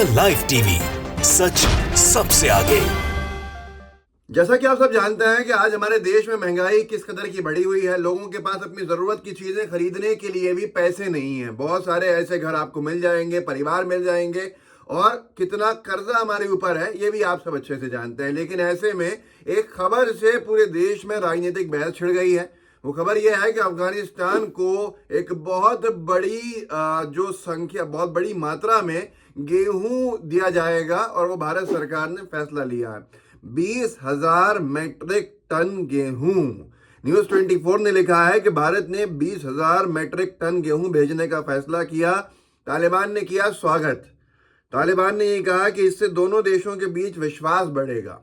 India live TV, सच सबसे आगे। जैसा कि आप सब जानते हैं कि आज हमारे देश में महंगाई किस कदर की बढ़ी हुई है। लोगों के पास अपनी जरूरत की चीजें खरीदने के लिए भी पैसे नहीं है। बहुत सारे ऐसे घर आपको मिल जाएंगे, परिवार मिल जाएंगे, और कितना कर्जा हमारे ऊपर है ये भी आप सब अच्छे से जानते हैं। लेकिन ऐसे में एक खबर से पूरे देश में राजनीतिक बहस छिड़ गई है। वो खबर यह है कि अफगानिस्तान को एक बहुत बड़ी बहुत बड़ी मात्रा में गेहूं दिया जाएगा, और वो भारत सरकार ने फैसला लिया है 20,000 मैट्रिक टन गेहूं। न्यूज 24 ने लिखा है कि भारत ने 20,000 मैट्रिक टन गेहूं भेजने का फैसला किया। तालिबान ने किया स्वागत। तालिबान ने ये कहा कि इससे दोनों देशों के बीच विश्वास बढ़ेगा।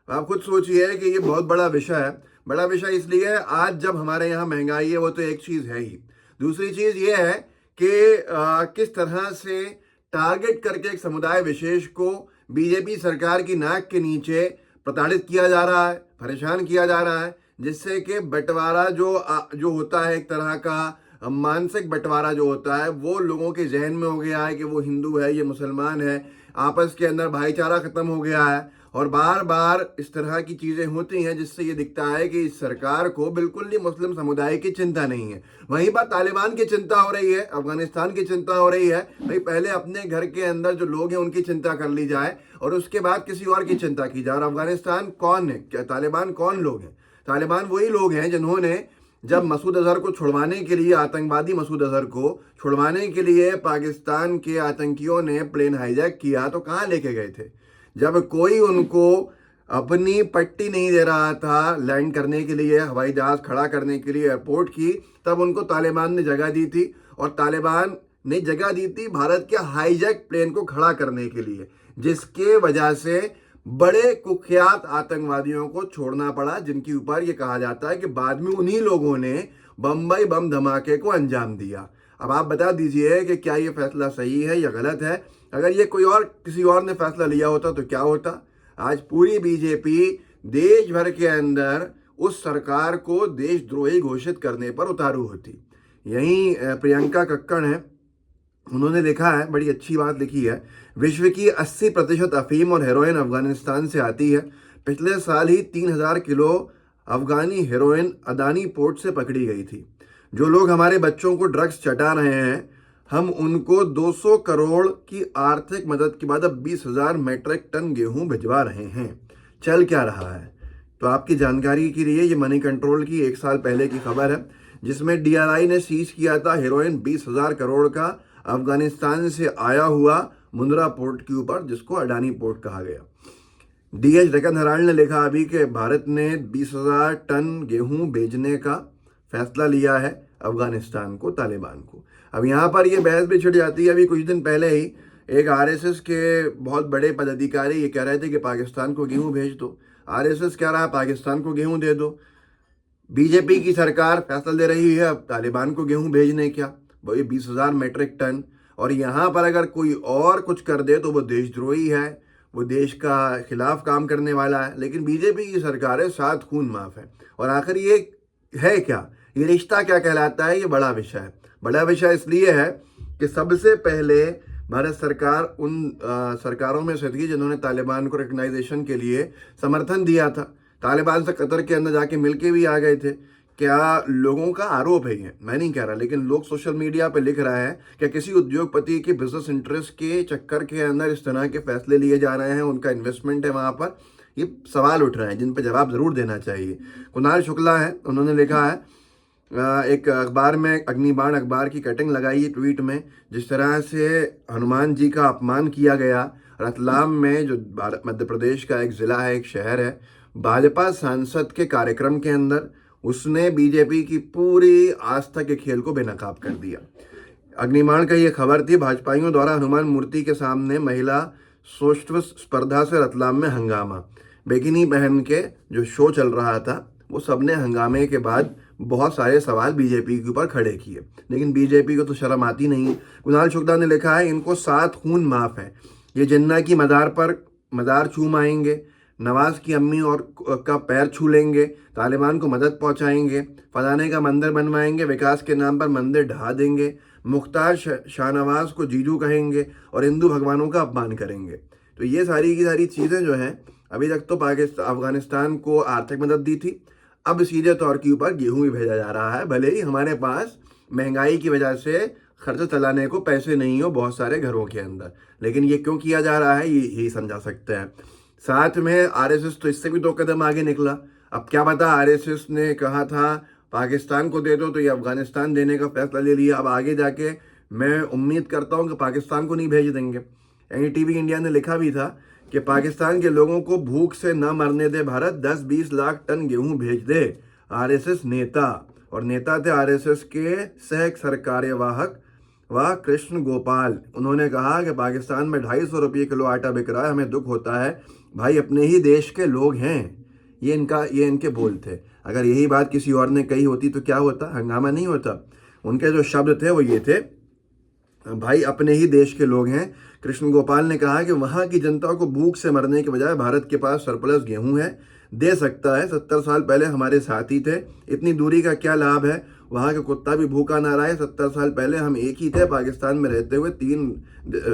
आप खुद सोचिए कि ये बहुत बड़ा विषय है। बड़ा विषय इसलिए है, आज जब हमारे यहाँ महंगाई है वो तो एक चीज है ही, दूसरी चीज ये है कि किस तरह से टारगेट करके एक समुदाय विशेष को बीजेपी सरकार की नाक के नीचे प्रताड़ित किया जा रहा है, परेशान किया जा रहा है, जिससे कि बंटवारा जो होता है, एक तरह का मानसिक बंटवारा जो होता है, वो लोगों के जहन में हो गया है कि वो हिंदू है, ये मुसलमान है, आपस के अंदर भाईचारा खत्म हो गया है। और बार बार इस तरह की चीजें होती हैं जिससे ये दिखता है कि इस सरकार को बिल्कुल भी मुस्लिम समुदाय की चिंता नहीं है। वहीं पर तालिबान की चिंता हो रही है, अफगानिस्तान की चिंता हो रही है। भाई पहले अपने घर के अंदर जो लोग हैं उनकी चिंता कर ली जाए और उसके बाद किसी और की चिंता की जाए। और अफगानिस्तान कौन है, क्या तालिबान कौन लोग हैं? तालिबान वही लोग हैं जिन्होंने जब मसूद अजहर को छुड़वाने के लिए, आतंकवादी मसूद अजहर को छुड़वाने के लिए पाकिस्तान के आतंकियों ने प्लेन हाईजैक किया तो कहाँ लेके गए थे? जब कोई उनको अपनी पट्टी नहीं दे रहा था लैंड करने के लिए, हवाई जहाज खड़ा करने के लिए एयरपोर्ट की, तब उनको तालिबान ने जगह दी थी। और तालिबान ने जगह दी थी भारत के हाईजैक प्लेन को खड़ा करने के लिए, जिसके वजह से बड़े कुख्यात आतंकवादियों को छोड़ना पड़ा, जिनके ऊपर ये कहा जाता है कि बाद में उन्हीं लोगों ने बम्बई बम धमाके को अंजाम दिया। अब आप बता दीजिए कि क्या ये फैसला सही है या गलत है? अगर ये किसी और ने फैसला लिया होता तो क्या होता? आज पूरी बीजेपी देश भर के अंदर उस सरकार को देशद्रोही घोषित करने पर उतारू होती। यहीं प्रियंका कक्कड़ है, उन्होंने लिखा है, बड़ी अच्छी बात लिखी है, विश्व की 80% अफीम और हेरोइन अफगानिस्तान से आती है। पिछले साल ही 3,000 किलो अफगानी हेरोइन अदानी पोर्ट से पकड़ी गई थी। जो लोग हमारे बच्चों को ड्रग्स चटा रहे हैं, हम उनको 200 करोड़ की आर्थिक मदद के बाद अब 20,000 मैट्रिक टन गेहूं भिजवा रहे हैं। चल क्या रहा है? तो आपकी जानकारी के लिए ये मनी कंट्रोल की 1 साल पहले की खबर है, जिसमें डीआरआई ने सीज किया था हेरोइन 20,000 करोड़ का अफगानिस्तान से आया हुआ मुंद्रा पोर्ट के ऊपर, जिसको अडानी पोर्ट कहा गया। डीएच डेक्कन हेराल्ड ने लिखा अभी कि भारत ने 20,000 टन गेहूं भेजने का फैसला लिया है अफगानिस्तान को, तालिबान को। अब यहाँ पर ये बहस भी छिड़ जाती है। अभी कुछ दिन पहले ही एक आरएसएस के बहुत बड़े पदाधिकारी ये कह रहे थे कि पाकिस्तान को गेहूं भेज दो। आरएसएस कह रहा है पाकिस्तान को गेहूं दे दो। बीजेपी की सरकार फैसला ले रही है अब तालिबान को गेहूं भेजने क्या, वही 20,000 मैट्रिक टन। और यहाँ पर अगर कोई और कुछ कर दे तो वो देशद्रोही है, वो देश का खिलाफ काम करने वाला है। लेकिन बीजेपी की सरकार है, 7 खून माफ है। और आखिर ये है क्या, ये रिश्ता क्या कहलाता है? ये बड़ा विषय है। बड़ा विषय इसलिए है कि सबसे पहले भारत सरकार उन सरकारों में से थी जिन्होंने तालिबान को रिकग्नाइजेशन के लिए समर्थन दिया था। तालिबान से कतर के अंदर जाके मिलके भी आ गए थे। क्या लोगों का आरोप है, ये मैं नहीं कह रहा, लेकिन लोग सोशल मीडिया पे लिख रहे हैं कि किसी उद्योगपति के बिजनेस इंटरेस्ट के चक्कर के अंदर इस तरह के फैसले लिए जा रहे हैं, उनका इन्वेस्टमेंट है वहां पर। ये सवाल उठ रहे हैं जिन पर जवाब जरूर देना चाहिए। कुणाल शुक्ला है, उन्होंने लिखा है एक अखबार में, अग्निबाण अखबार की कटिंग लगाई है ट्वीट में, जिस तरह से हनुमान जी का अपमान किया गया रतलाम में, जो मध्य प्रदेश का एक जिला है, एक शहर है, भाजपा सांसद के कार्यक्रम के अंदर उसने बीजेपी की पूरी आस्था के खेल को बेनकाब कर दिया। अग्निबाण का ये खबर थी, भाजपाइयों द्वारा हनुमान मूर्ति के सामने महिला सौष्ठव स्पर्धा से रतलाम में हंगामा। बिकिनी पहन के जो शो चल रहा था, वो सबने हंगामे के बाद बहुत सारे सवाल बीजेपी के ऊपर खड़े किए, लेकिन बीजेपी को तो शर्म आती नहीं। कुणाल शुक्ला ने लिखा है, इनको 7 खून माफ है। ये जिन्ना की मदार पर मदार चूम आएंगे, नवाज की अम्मी और का पैर छू लेंगे, तालिबान को मदद पहुंचाएंगे, फलाने का मंदिर बनवाएंगे, विकास के नाम पर मंदिर ढहा देंगे, मुख्तार शाहनवाज को जीजू कहेंगे और हिंदू भगवानों का अपमान करेंगे। तो ये सारी की सारी चीज़ें जो हैं, अभी तक तो अफगानिस्तान को आर्थिक मदद दी थी, अब सीधे तौर के ऊपर गेहूं भी भेजा जा रहा है। भले ही हमारे पास महंगाई की वजह से खर्च चलाने को पैसे नहीं हो बहुत सारे घरों के अंदर, लेकिन ये क्यों किया जा रहा है यही समझा सकते हैं। साथ में आरएसएस तो इससे भी 2 कदम आगे निकला। अब क्या पता, आरएसएस ने कहा था पाकिस्तान को दे दो तो ये अफगानिस्तान देने का फैसला ले लिया। अब आगे जाके मैं उम्मीद करता हूँ कि पाकिस्तान को नहीं भेज देंगे। एनडीटीवी इंडिया ने लिखा भी था कि पाकिस्तान के लोगों को भूख से न मरने दे भारत, 10-20 लाख टन गेहूं भेज दे। आरएसएस नेता, और नेता थे आरएसएस के सह सरकार्यवाहक व कृष्ण गोपाल। उन्होंने कहा कि पाकिस्तान में 250 रुपये किलो आटा बिक रहा है, हमें दुख होता है भाई, अपने ही देश के लोग हैं। ये इनके बोल थे। अगर यही बात किसी और ने कही होती तो क्या होता, हंगामा नहीं होता। उनके जो शब्द थे वो ये थे, भाई अपने ही देश के लोग हैं। कृष्ण गोपाल ने कहा कि वहाँ की जनता को भूख से मरने के बजाय भारत के पास सरप्लस गेहूं है, दे सकता है। 70 साल पहले हमारे साथी थे, इतनी दूरी का क्या लाभ है, वहाँ का कुत्ता भी भूखा ना रहे। 70 साल पहले हम एक ही थे, पाकिस्तान में रहते हुए 3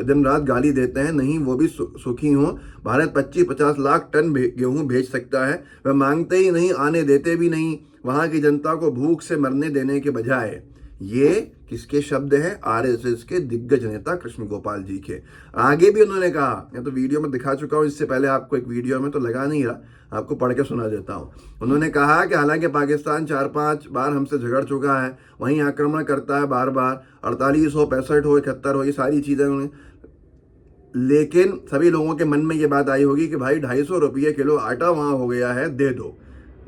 दिन रात गाली देते हैं, नहीं वो भी सुखी हों। भारत 25-50 लाख टन गेहूं भेज सकता है, वह मांगते ही नहीं, आने देते भी नहीं, वहाँ की जनता को भूख से मरने देने के बजाय। ये किसके शब्द हैं? आरएसएस के दिग्गज नेता कृष्ण गोपाल जी के। आगे भी उन्होंने कहा, मैं तो वीडियो में दिखा चुका हूँ, इससे पहले आपको एक वीडियो में तो लगा नहीं रहा, आपको पढ़ के सुना देता हूँ। उन्होंने कहा कि हालांकि पाकिस्तान 4-5 बार हमसे झगड़ चुका है, वहीं आक्रमण करता है बार बार, 48 हो, 65 हो, 71 हो, ये सारी चीज़ें उन्होंने, लेकिन सभी लोगों के मन में ये बात आई होगी कि भाई 250 रुपये किलो आटा वहाँ हो गया है, दे दो,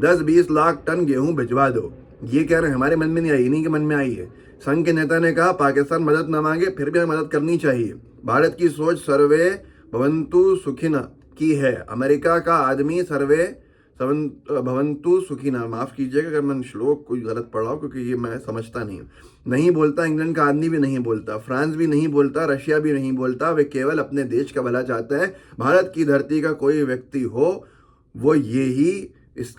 10-20 लाख टन गेहूँ भिजवा दो। ये कह रहे हैं, हमारे मन में नहीं आई, इन्हीं के मन में आई है। संघ के नेता ने कहा पाकिस्तान मदद न मांगे फिर भी हमें मदद करनी चाहिए। भारत की सोच सर्वे भवंतु सुखिना की है, अमेरिका का आदमी सर्वे भवंतु सुखिना, माफ कीजिएगा अगर मैं श्लोक कोई गलत पढ़ा हो, क्योंकि ये मैं समझता नहीं बोलता। इंग्लैंड का आदमी भी नहीं बोलता, फ्रांस भी नहीं बोलता, रशिया भी नहीं बोलता, वे केवल अपने देश का भला चाहते हैं। भारत की धरती का कोई व्यक्ति हो, वो ये ही इस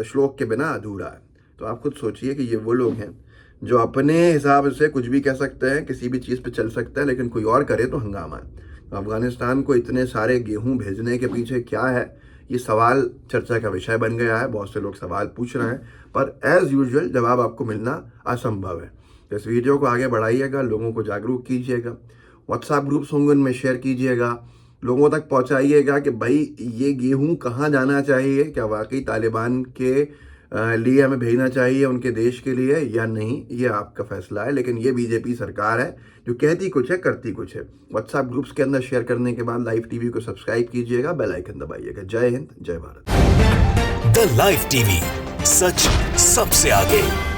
श्लोक के बिना अधूरा है। तो आप खुद सोचिए कि ये वो लोग हैं जो अपने हिसाब से कुछ भी कह सकते हैं, किसी भी चीज़ पे चल सकते हैं, लेकिन कोई और करे तो हंगामा है। अफगानिस्तान को इतने सारे गेहूं भेजने के पीछे क्या है, ये सवाल चर्चा का विषय बन गया है। बहुत से लोग सवाल पूछ रहे हैं, पर एज यूजुअल जवाब आपको मिलना असंभव है। तो इस वीडियो को आगे बढ़ाइएगा, लोगों को जागरूक कीजिएगा, व्हाट्सएप ग्रुप्स होंगे उनमें शेयर कीजिएगा, लोगों तक पहुंचाइएगा कि भाई ये गेहूं कहाँ जाना चाहिए, क्या वाकई तालिबान के लिए हमें भेजना चाहिए उनके देश के लिए या नहीं, ये आपका फैसला है। लेकिन ये बीजेपी सरकार है जो कहती कुछ है करती कुछ है। व्हाट्सएप ग्रुप्स के अंदर शेयर करने के बाद लाइव टीवी को सब्सक्राइब कीजिएगा, बेल आइकन दबाइएगा। जय हिंद, जय भारत। द लाइव टीवी, सच सबसे आगे।